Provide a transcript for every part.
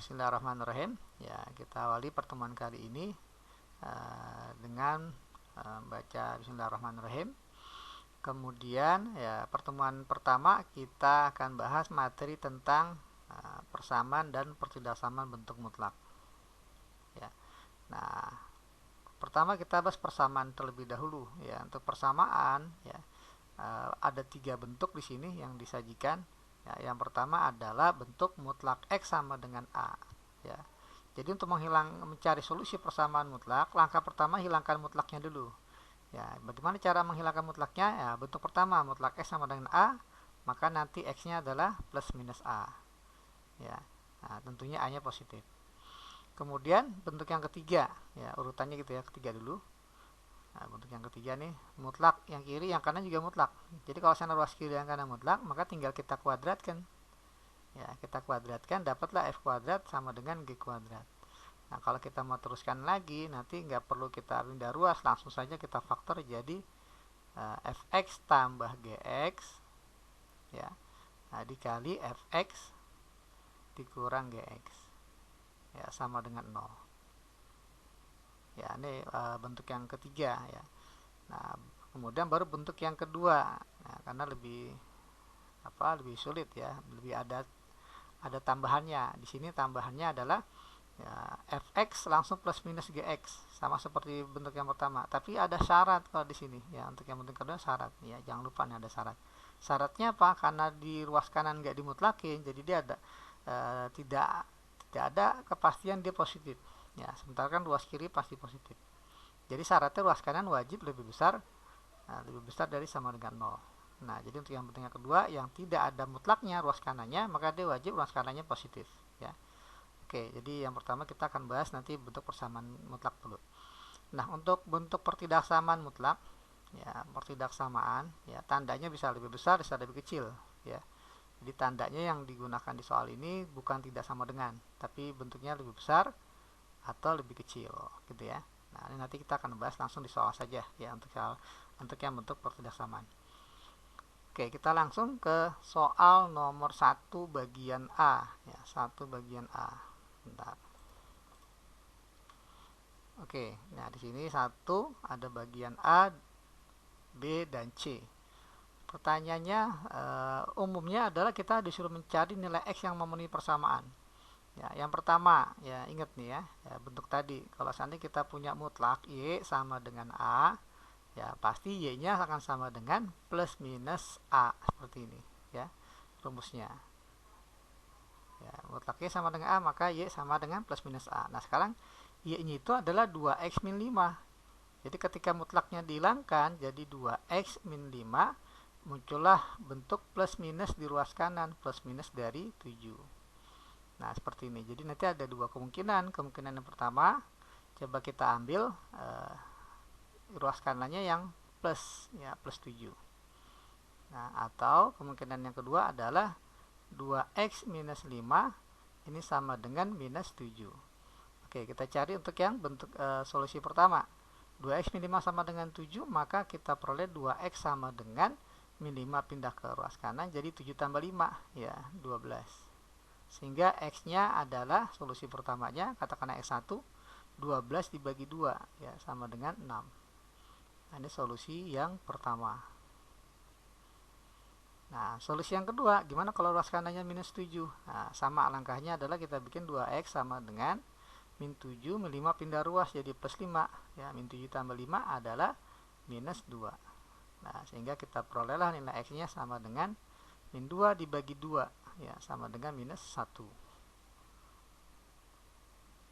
Bismillahirrahmanirrahim. Ya, kita awali pertemuan kali ini dengan baca Bismillahirrahmanirrahim. Kemudian ya, pertemuan pertama kita akan bahas materi tentang persamaan dan pertidaksamaan bentuk mutlak. Ya. Nah, pertama kita bahas persamaan terlebih dahulu. Ya, untuk persamaan ya ada 3 bentuk di sini yang disajikan. Ya, yang pertama adalah bentuk mutlak X sama dengan A. Ya. Jadi untuk mencari solusi persamaan mutlak, langkah pertama hilangkan mutlaknya dulu. Ya, bagaimana cara menghilangkan mutlaknya? Ya, bentuk pertama mutlak X sama dengan A, maka nanti X-nya adalah plus minus A. Ya. Nah, tentunya A-nya positif. Kemudian bentuk yang ketiga, ya urutannya gitu ya, ketiga dulu. Nah, bentuk yang ketiga nih, mutlak yang kiri, yang kanan juga mutlak. Jadi kalau sana ruas kiri yang kanan mutlak, maka tinggal kita kuadratkan. Ya, kita kuadratkan, dapatlah F kuadrat sama dengan G kuadrat. Nah, kalau kita mau teruskan lagi, nanti nggak perlu kita pindah ruas, langsung saja kita faktor jadi Fx tambah Gx, ya, nah, dikali Fx dikurang Gx, ya, sama dengan 0. Ya, ini bentuk yang ketiga ya. Nah, kemudian baru bentuk yang kedua. Nah, karena lebih sulit ya, lebih ada tambahannya. Di sini tambahannya adalah ya, Fx langsung plus minus Gx, sama seperti bentuk yang pertama. Tapi ada syarat kalau di sini ya, untuk yang bentuk kedua syarat ya, jangan lupa nih ada syarat. Syaratnya apa? Karena di ruas kanan nggak dimutlakin, jadi dia ada tidak ada kepastian dia positif. Ya, sementara kan ruas kiri pasti positif. Jadi syaratnya ruas kanan wajib lebih besar dari sama dengan 0. Nah, jadi untuk yang bentuk yang kedua yang tidak ada mutlaknya ruas kanannya, maka dia wajib ruas kanannya positif. Ya. Oke, jadi yang pertama kita akan bahas nanti bentuk persamaan mutlak dulu. Nah, untuk bentuk pertidaksamaan mutlak, ya pertidaksamaan, ya tandanya bisa lebih besar, bisa lebih kecil. Ya. Jadi tandanya yang digunakan di soal ini bukan tidak sama dengan, tapi bentuknya lebih besar atau lebih kecil, gitu ya. Nah, ini nanti kita akan bahas langsung di soal saja ya, untuk yang bentuk pertidaksamaan. Oke, kita langsung ke soal nomor 1 bagian A ya, 1 bagian A. Bentar. Oke, nah di sini 1 ada bagian A, B dan C. Pertanyaannya umumnya adalah kita disuruh mencari nilai X yang memenuhi persamaan. Ya, yang pertama, ya ingat nih ya, bentuk tadi. Kalau seandainya kita punya mutlak Y sama dengan A, ya pasti Y-nya akan sama dengan plus minus A, seperti ini, ya rumusnya. Ya, mutlak Y sama dengan A, maka Y sama dengan plus minus A. Nah, sekarang Y-nya itu adalah 2X min 5. Jadi ketika mutlaknya dihilangkan, jadi 2X min 5, muncullah bentuk plus minus di ruas kanan, plus minus dari 7. Nah, seperti ini. Jadi nanti ada 2 kemungkinan. Kemungkinan yang pertama, coba kita ambil ruas kanannya yang plus, ya plus 7. Nah, atau kemungkinan yang kedua adalah 2x minus 5 ini sama dengan minus 7. Oke, kita cari untuk yang bentuk solusi pertama. 2x min 5 sama dengan 7, maka kita peroleh 2x sama dengan min 5 pindah ke ruas kanan, jadi 7 tambah 5, ya 12. Sehingga X-nya adalah solusi pertamanya, katakanlah X1, 12 dibagi 2, ya sama dengan 6. Nah, ini solusi yang pertama. Nah, solusi yang kedua, gimana kalau ruas kanannya minus 7? Nah, sama langkahnya adalah kita bikin 2X sama dengan min 7, min 5 pindah ruas jadi plus 5. Ya, min 7 tambah 5 adalah minus 2. Nah, sehingga kita perolehlah nilai X-nya sama dengan min 2 dibagi 2. Ya, sama dengan minus 1.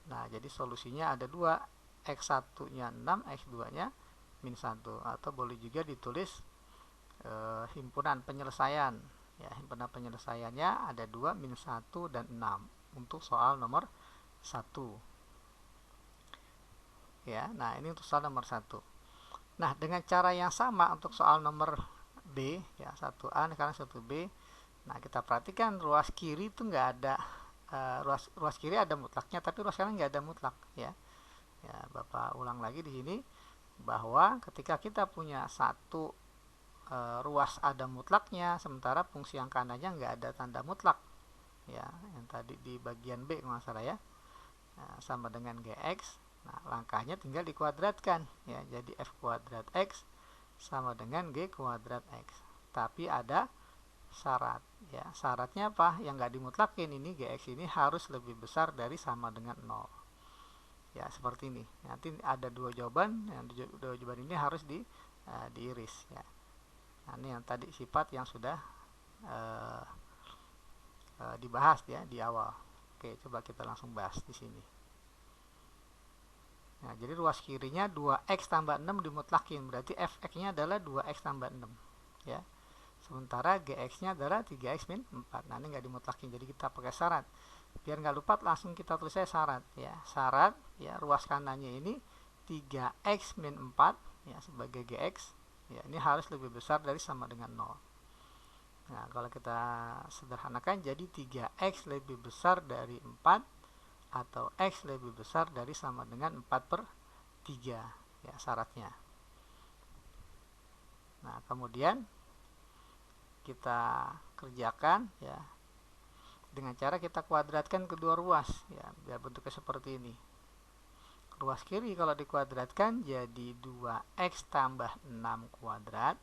Nah, jadi solusinya ada 2, X1 nya 6, X2 nya min 1, atau boleh juga ditulis himpunan penyelesaian. Ya, himpunan penyelesaiannya ada 2, min 1 dan 6 untuk soal nomor 1. Ya, nah ini untuk soal nomor 1. Nah, dengan cara yang sama untuk soal nomor B, ya 1A sekarang 1B. Nah, kita perhatikan ruas kiri itu nggak ada ruas kiri ada mutlaknya, tapi ruas kanan nggak ada mutlak, ya. Ya, Bapak ulang lagi di sini bahwa ketika kita punya satu ruas ada mutlaknya, sementara fungsi yang kanannya nggak ada tanda mutlak. ya, yang tadi di bagian B kalau nggak salah ya, sama dengan gx. Nah, langkahnya tinggal dikuadratkan ya, jadi f kuadrat x sama dengan g kuadrat x. Tapi ada syarat ya. Syaratnya apa? Yang nggak dimutlakin, ini gx ini harus lebih besar dari sama dengan 0. Ya, seperti ini. Nanti ada dua jawaban, yang dua jawaban ini harus diiris ya. Nah, ini yang tadi sifat yang sudah dibahas ya di awal. Oke, coba kita langsung bahas di sini. Nah, jadi ruas kirinya 2x tambah 6 dimutlakin, berarti fx-nya adalah 2x tambah 6 ya. Sementara gx-nya adalah 3x min 4. Nah, ini nggak dimutlakin, jadi kita pakai syarat. Biar nggak lupa, langsung kita tulis saja syarat ya. Syarat ya, ruas kanannya ini 3x min 4 ya sebagai gx. Ya, ini harus lebih besar dari sama dengan 0. Nah, kalau kita sederhanakan jadi 3x lebih besar dari 4 atau x lebih besar dari sama dengan 4/3 ya syaratnya. Nah, kemudian kita kerjakan ya dengan cara kita kuadratkan kedua ruas ya, biar bentuknya seperti ini. Ruas kiri kalau dikuadratkan jadi 2x tambah 6 kuadrat.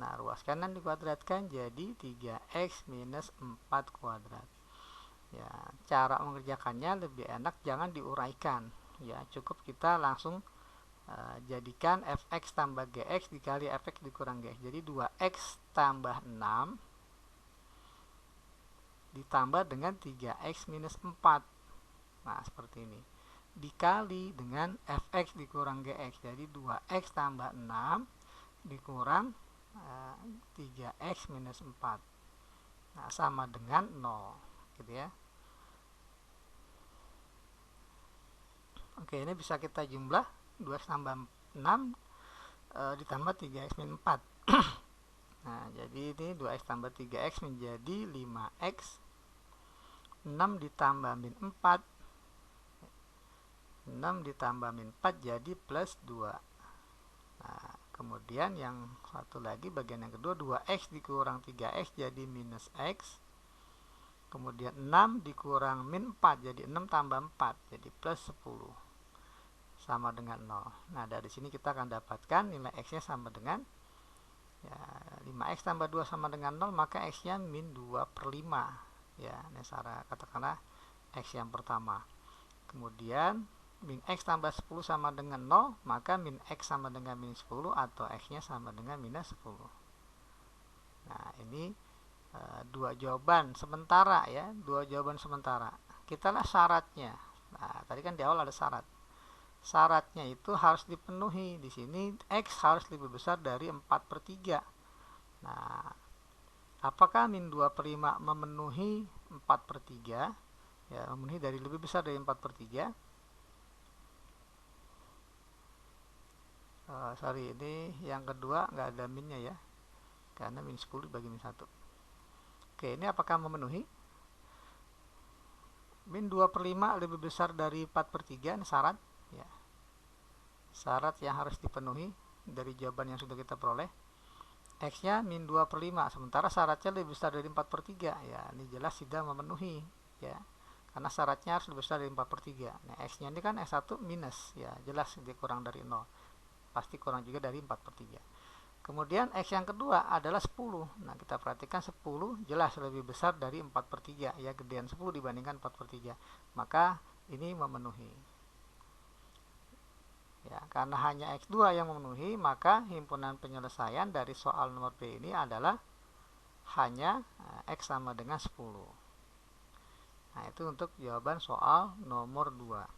Nah, ruas kanan dikuadratkan jadi 3x minus 4 kuadrat. Ya, cara mengerjakannya lebih enak jangan diuraikan ya, cukup kita langsung jadikan fx tambah gx dikali fx dikurang gx. Jadi 2x tambah 6 ditambah dengan 3x minus 4. Nah, seperti ini. Dikali dengan fx dikurang gx. Jadi 2x tambah 6 dikurang 3x minus 4. Nah, sama dengan 0. Gitu ya. Oke, ini bisa kita jumlah 2x tambah 6 ditambah 3x min 4. Nah, jadi ini 2x tambah 3x menjadi 5x. 6 ditambah min 4, 6 ditambah min 4 jadi plus 2. Nah, kemudian yang satu lagi bagian yang kedua, 2x dikurang 3x jadi minus x. Kemudian 6 dikurang min 4 jadi 6 tambah 4 jadi plus 10 sama dengan 0. Nah, dari sini kita akan dapatkan nilai x-nya sama dengan ya, 5x tambah 2 sama dengan 0, maka x-nya min 2/5 ya. Ini secara katakanlah x yang pertama. Kemudian min x tambah 10 sama dengan 0, maka min x sama dengan min 10 atau x-nya sama dengan minus 10. Nah, ini dua jawaban sementara ya, dua jawaban sementara. Kita lihat syaratnya. Nah, tadi kan di awal ada syarat. Syaratnya itu harus dipenuhi. Di sini x harus lebih besar dari 4/3. Nah, apakah min 2/5 memenuhi 4/3? Ya, memenuhi dari lebih besar dari 4/3. Sorry, ini yang kedua nggak ada minnya ya, karena min 10 dibagi min 1. Oke, ini apakah memenuhi? Min 2/5 lebih besar dari 4/3, ini syarat ya. Syarat yang harus dipenuhi dari jawaban yang sudah kita peroleh. X-nya min 2/5, sementara syaratnya lebih besar dari 4/3 ya, ini jelas tidak memenuhi ya, karena syaratnya harus lebih besar dari 4/3. Nah, X-nya ini kan S1 minus ya, jelas dia kurang dari 0, pasti kurang juga dari 4/3. Kemudian X yang kedua adalah 10. Nah, kita perhatikan 10 jelas lebih besar dari 4/3 ya, gedean 10 dibandingkan 4/3, maka ini memenuhi ya. Karena hanya X2 yang memenuhi, maka himpunan penyelesaian dari soal nomor B ini adalah hanya X sama dengan 10. Nah, itu untuk jawaban soal nomor 2.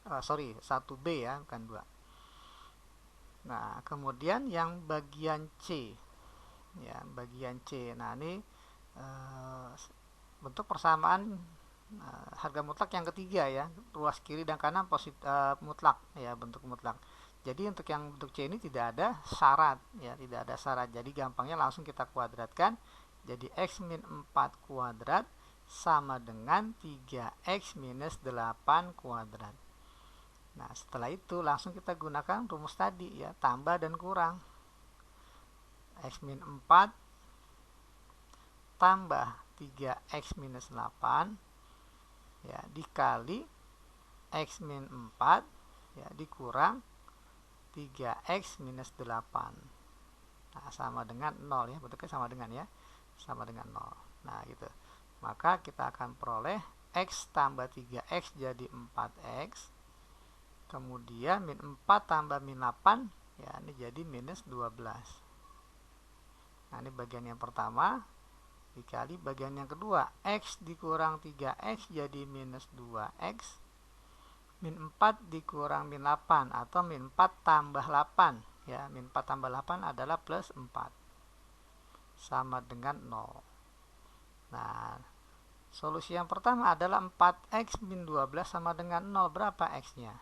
1B ya, bukan 2. Nah, kemudian yang bagian C ya, bagian C. Nah, ini bentuk persamaan harga mutlak yang ketiga ya, ruas kiri dan kanan mutlak ya, bentuk mutlak. Jadi untuk yang bentuk C ini tidak ada syarat ya, tidak ada syarat. Jadi gampangnya langsung kita kuadratkan. Jadi x min 4 kuadrat sama dengan 3x minus 8 kuadrat. Nah, setelah itu langsung kita gunakan rumus tadi ya, tambah dan kurang. X min 4 tambah 3x minus 8 ya dikali x min 4 ya dikurang 3x minus 8. Nah, sama dengan 0 ya, betul kan, sama dengan ya, sama dengan 0. Nah, gitu. Maka kita akan peroleh x tambah 3x jadi 4x. Kemudian min 4 tambah min 8 ya ini jadi minus 12. Nah, ini bagian yang pertama dikali bagian yang kedua, x dikurang 3x jadi minus 2x. Min 4 dikurang min 8 atau min 4 tambah 8 ya, min 4 tambah 8 adalah plus 4 sama dengan 0. Nah, solusi yang pertama adalah 4x min 12 sama dengan 0. Berapa x-nya?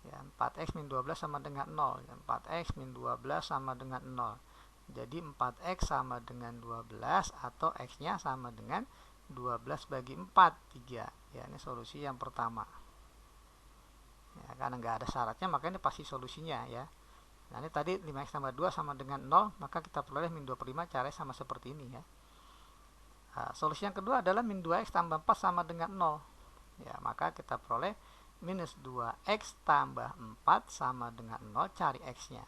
Ya, 4x min 12 sama dengan 0. 4x min 12 sama dengan 0. Jadi 4x sama dengan 12 atau x-nya sama dengan 12 bagi 4, 3. Ya, ini solusi yang pertama. Ya, karena nggak ada syaratnya maka ini pasti solusinya ya. Nah, ini tadi 5x tambah 2 sama dengan 0, maka kita peroleh min 25, caranya sama seperti ini ya. Nah, solusi yang kedua adalah min 2x tambah 4 sama dengan 0 ya, maka kita peroleh minus 2x tambah 4 sama dengan 0, cari x-nya.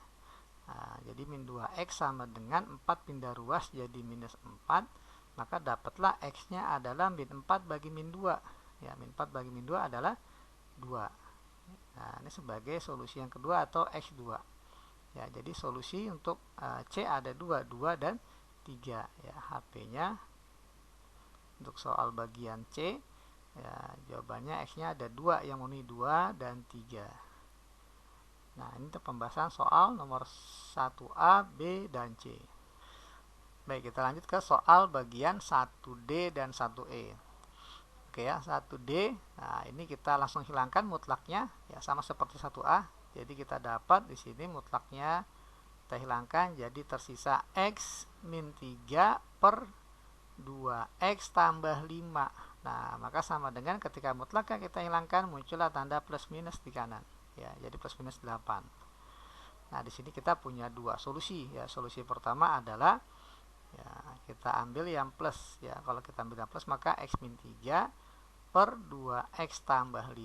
Nah, jadi min 2x sama dengan 4 pindah ruas jadi minus 4, maka dapatlah x-nya adalah min 4 bagi min 2 ya, min 4 bagi min 2 adalah 2. Nah, ini sebagai solusi yang kedua atau x2 ya. Jadi solusi untuk C ada 2 dan 3 ya. HP-nya untuk soal bagian C ya, jawabannya x-nya ada 2 yang memenuhi 2 dan 3. Nah, ini untuk pembahasan soal nomor 1A, B, dan C. Baik, kita lanjut ke soal bagian 1D dan 1E. Oke ya, 1D. Nah, ini kita langsung hilangkan mutlaknya ya, sama seperti 1A. Jadi kita dapat di sini mutlaknya kita hilangkan, jadi tersisa x min 3 per 2x tambah 5. Nah, maka sama dengan ketika mutlaknya kita hilangkan muncullah tanda plus minus di kanan ya, jadi plus minus 8. Nah, di sini kita punya dua solusi ya. Solusi pertama adalah ya, kita ambil yang plus ya. Kalau kita ambil yang plus maka x min 3 per 2x tambah 5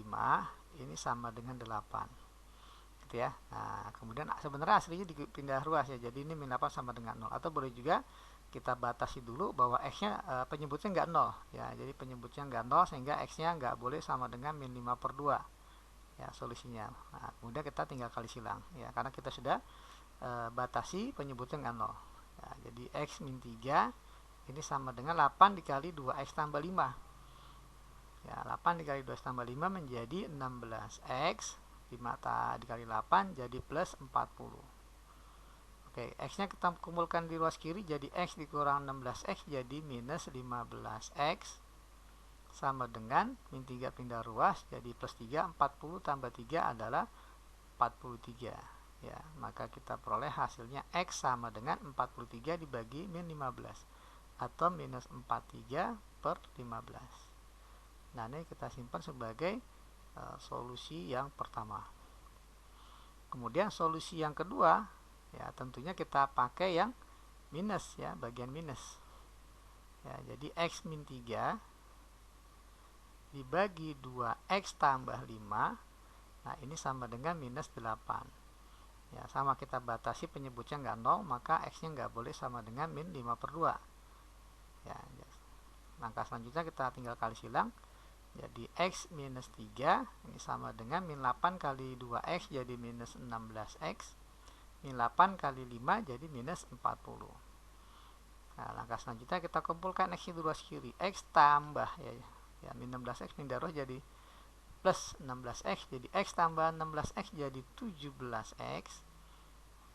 ini sama dengan 8 gitu ya. Nah, kemudian sebenarnya aslinya dipindah ruas ya, jadi ini min 8 sama dengan 0. Atau boleh juga kita batasi dulu bahwa x-nya penyebutnya nggak 0 ya, jadi penyebutnya nggak 0 sehingga x-nya nggak boleh sama dengan min 5 per 2 ya solusinya. Nah, kemudian kita tinggal kali silang ya, karena kita sudah batasi penyebutnya nggak 0 ya. Jadi x min 3 ini sama dengan 8 dikali 2x tambah 5 ya, 8 dikali 2x tambah 5 menjadi 16x, 5 dikali 8 jadi plus 40. Oke, x-nya kita kumpulkan di ruas kiri, jadi x dikurang 16x jadi minus 15x sama dengan min 3 pindah ruas jadi plus 3, 40 tambah 3 adalah 43 ya. Maka kita peroleh hasilnya x sama dengan 43 dibagi min 15 atau minus 43 per 15. Nah, ini kita simpan sebagai solusi yang pertama. Kemudian solusi yang kedua ya, tentunya kita pakai yang minus ya, bagian minus ya. Jadi x min 3 dibagi 2x tambah 5, nah ini sama dengan minus 8 ya. Sama kita batasi penyebutnya nggak 0, maka x-nya nggak boleh sama dengan min 5 per 2 ya. Langkah selanjutnya kita tinggal kali silang. Jadi x minus 3 ini sama dengan min 8 kali 2x jadi minus 16x, min 8 kali 5 jadi minus 40. Nah, langkah selanjutnya kita kumpulkan x di ruas kiri, x tambah ya min 16x pindah ruas jadi plus 16x, jadi x tambah 16x jadi 17x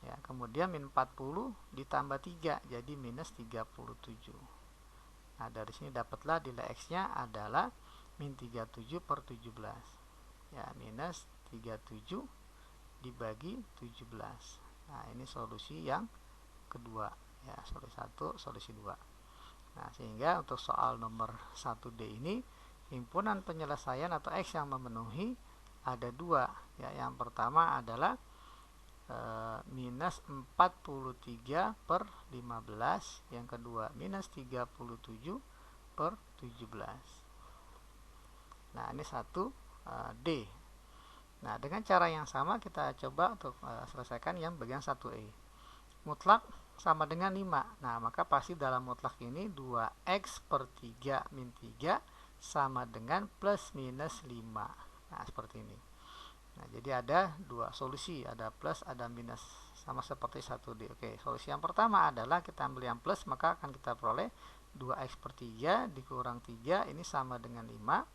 ya. Kemudian min 40 ditambah 3 jadi minus 37. Nah, dari sini dapatlah nilai x-nya adalah min 37 per 17 ya, minus 37 dibagi 17. Nah, ini solusi yang kedua ya, solusi 1, solusi 2. Nah, sehingga untuk soal nomor 1D ini himpunan penyelesaian atau x yang memenuhi ada dua ya. Yang pertama adalah minus 43 per 15, yang kedua minus 37 per 17. Nah, ini satu D. Nah, dengan cara yang sama kita coba untuk selesaikan yang bagian 1E. Mutlak sama dengan 5. Nah, maka pasti dalam mutlak ini 2x per 3 min 3 sama dengan plus minus 5. Nah, seperti ini. Nah, jadi ada dua solusi, ada plus, ada minus, sama seperti 1D. Oke, solusi yang pertama adalah kita ambil yang plus, maka akan kita peroleh 2x per 3 dikurang 3, ini sama dengan 5.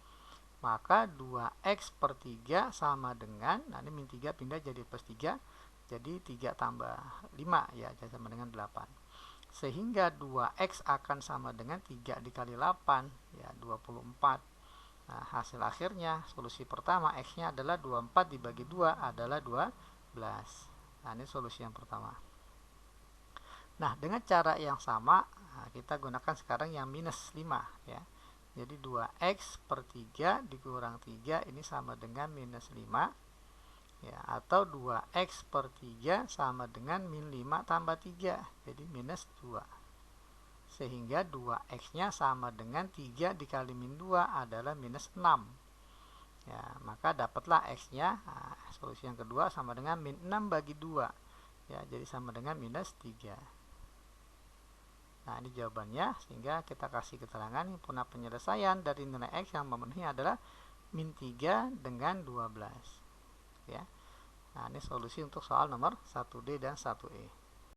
Maka 2x per 3 sama dengan, nah ini min 3 pindah jadi plus 3, jadi 3 tambah 5, ya, jadi sama dengan 8. Sehingga 2x akan sama dengan 3 dikali 8, ya, 24. Nah, hasil akhirnya solusi pertama x-nya adalah 24 dibagi 2 adalah 12. Nah, ini solusi yang pertama. Nah, dengan cara yang sama kita gunakan sekarang yang minus 5, ya. Jadi 2x per 3 dikurang 3 ini sama dengan minus 5, ya, atau 2x per 3 sama dengan min 5 tambah 3, jadi minus 2. Sehingga 2x-nya sama dengan 3 dikali min 2 adalah minus 6. Ya, maka dapatlah x-nya, nah, solusi yang kedua sama dengan min 6 bagi 2. Ya, jadi sama dengan minus 3. Nah, ini jawabannya, sehingga kita kasih keterangan himpunan penyelesaian dari nilai x yang memenuhi adalah min 3 dengan 12. Ya. Nah, ini solusi untuk soal nomor 1D dan 1E.